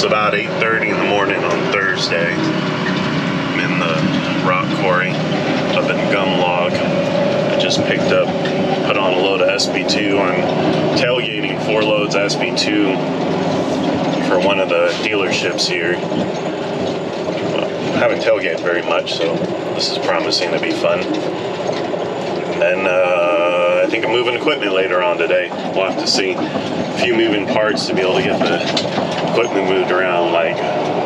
It's about 8:30 in the morning on Thursday. I'm in the rock quarry up in Gumlog. I just put on a load of SB2. I'm tailgating 4 loads SB2 for one of the dealerships here. I haven't tailgated very much, so this is promising to be fun. And then I think I'm moving equipment later on today. We'll have to see. A few moving parts to be able to get the equipment moved around, like,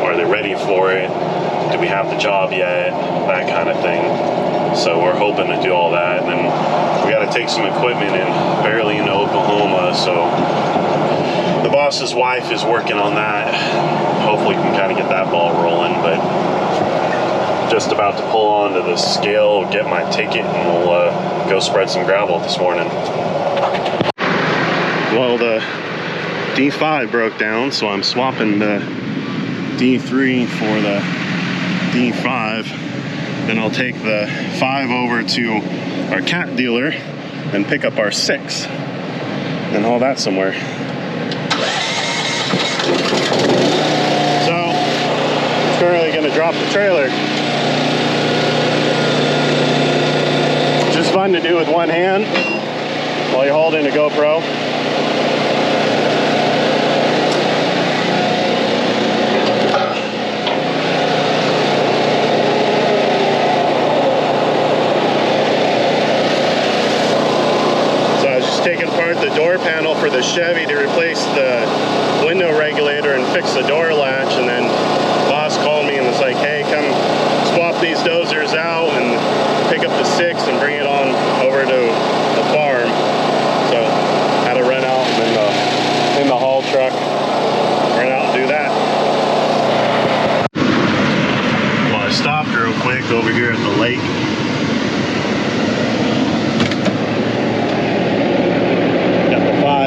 are they ready for it? Do we have the job yet? That kind of thing. So we're hoping to do all that. And then we got to take some equipment in barely into Oklahoma. So the boss's wife is working on that. Hopefully we can kind of get that ball rolling. But just about to pull onto the scale, get my ticket, and we'll go spread some gravel this morning. Well, the D5 broke down, so I'm swapping the D3 for the D5. Then I'll take the 5 over to our cat dealer and pick up our 6 and haul that somewhere. So, I'm currently going to drop the trailer. Just fun to do with one hand while you're holding a GoPro. Taking apart the door panel for the Chevy to replace the window regulator and fix the door latch, and then boss called me and was like, hey, come swap these dozers out and pick up the 6 and bring it on over to the farm. So had to run out in the haul truck, run out and do that. Well, I stopped real quick over here at the lake.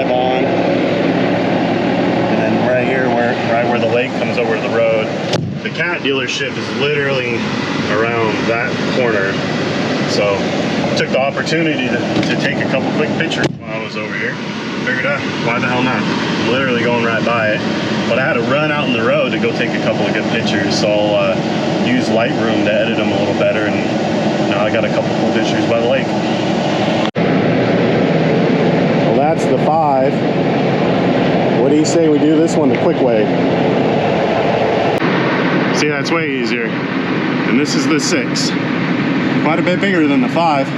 On, and then right here where the lake comes over the road, the cat dealership is literally around that corner. So took the opportunity to take a couple quick pictures while I was over here. Figured out, why the hell not? I'm literally going right by it, but I had to run out in the road to go take a couple of good pictures, so I'll use Lightroom to edit them a little better, and now I got a couple cool pictures by the lake. That's the 5. What do you say we do this one the quick way? See, that's way easier. And this is the 6. Quite a bit bigger than the 5.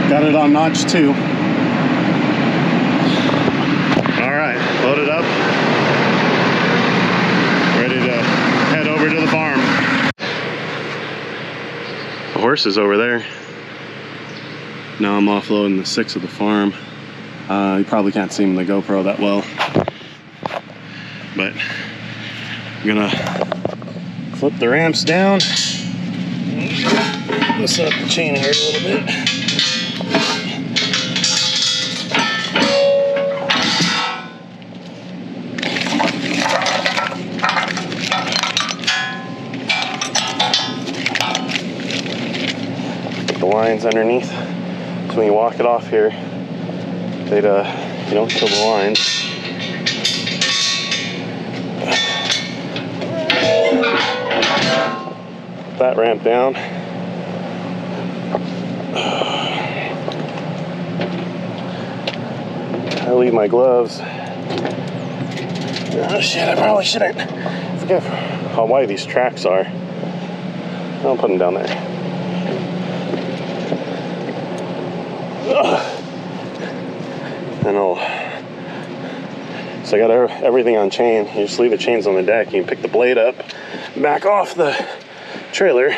Got it on notch 2. Alright, load it up. Ready to head over to the farm. The horse is over there. Now I'm offloading the 6 of the farm. You probably can't see him in the GoPro that well, but I'm gonna flip the ramps down, loosen up the chain here a little bit. Put the lines underneath, so when you walk it off here, they'd, you don't kill the lines. That ramp down. I leave my gloves. Oh shit, I probably shouldn't. Forget how wide these tracks are. I'll put them down there. Ugh. And so I got everything on chain. You just leave the chains on the deck. You can pick the blade up, back off the trailer.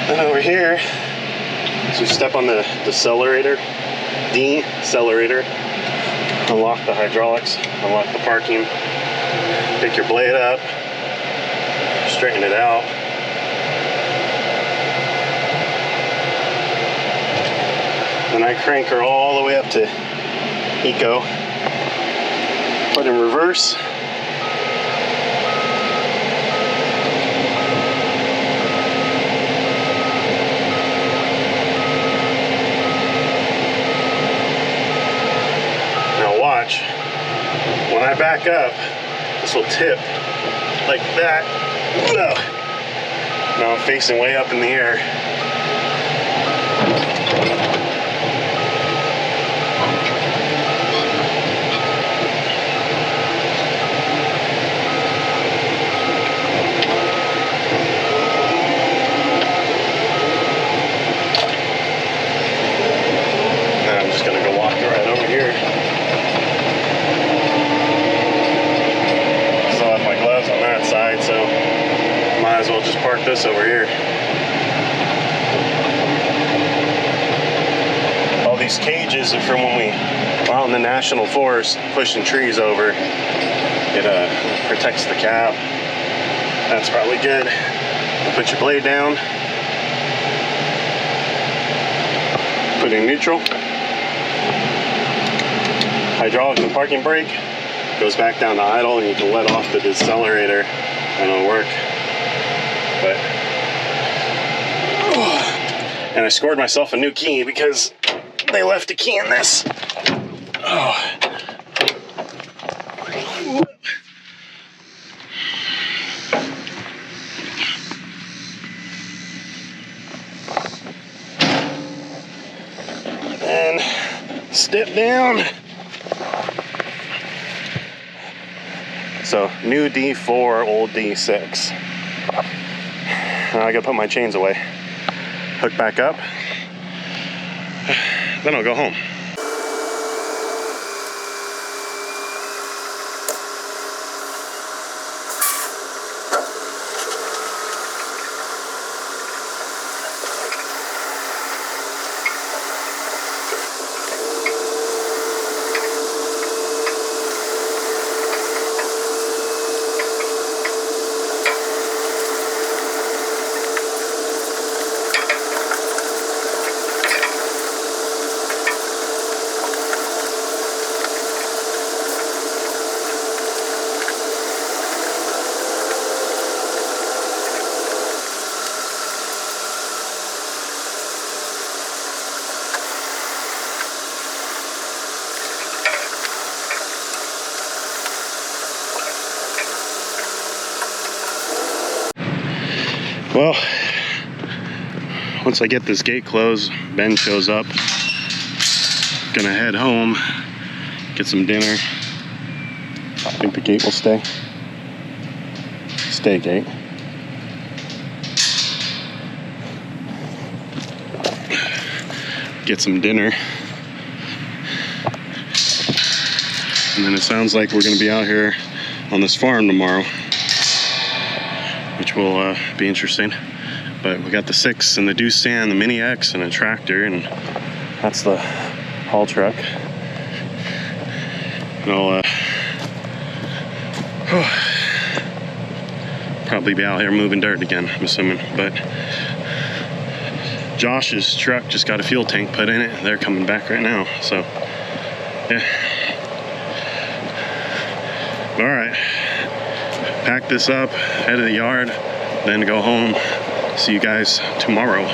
And over here, so you step on the decelerator, unlock the hydraulics, unlock the parking, pick your blade up, straighten it out. Then I crank her all the way up to eco. Put in reverse. Now watch, when I back up, this will tip like that. Now I'm facing way up in the air. Now I'm just gonna go walk right over here. Still have my gloves on that side, so might as well just park this over here. All these cages are from when we were out in the National Forest pushing trees over. It protects the cab. That's probably good. Put your blade down. Put in neutral. Hydraulic and parking brake. Goes back down to idle and you can let off the decelerator and it'll work. But, and I scored myself a new key because they left a key in this. Oh. And step down. So new D4, old D6. Now I gotta put my chains away. Hook back up. Then I'll go home. Well, once I get this gate closed, Ben shows up. Gonna head home, get some dinner. I think the gate will stay. Stay, gate. Get some dinner. And then it sounds like we're gonna be out here on this farm tomorrow, which will be interesting. But we got the 6 and the Deuce Sand, the Mini X, and a tractor, and that's the haul truck. And I'll probably be out here moving dirt again, I'm assuming. But Josh's truck just got a fuel tank put in it. They're coming back right now, so yeah. All right, pack this up, head to the yard, then go home. See you guys tomorrow.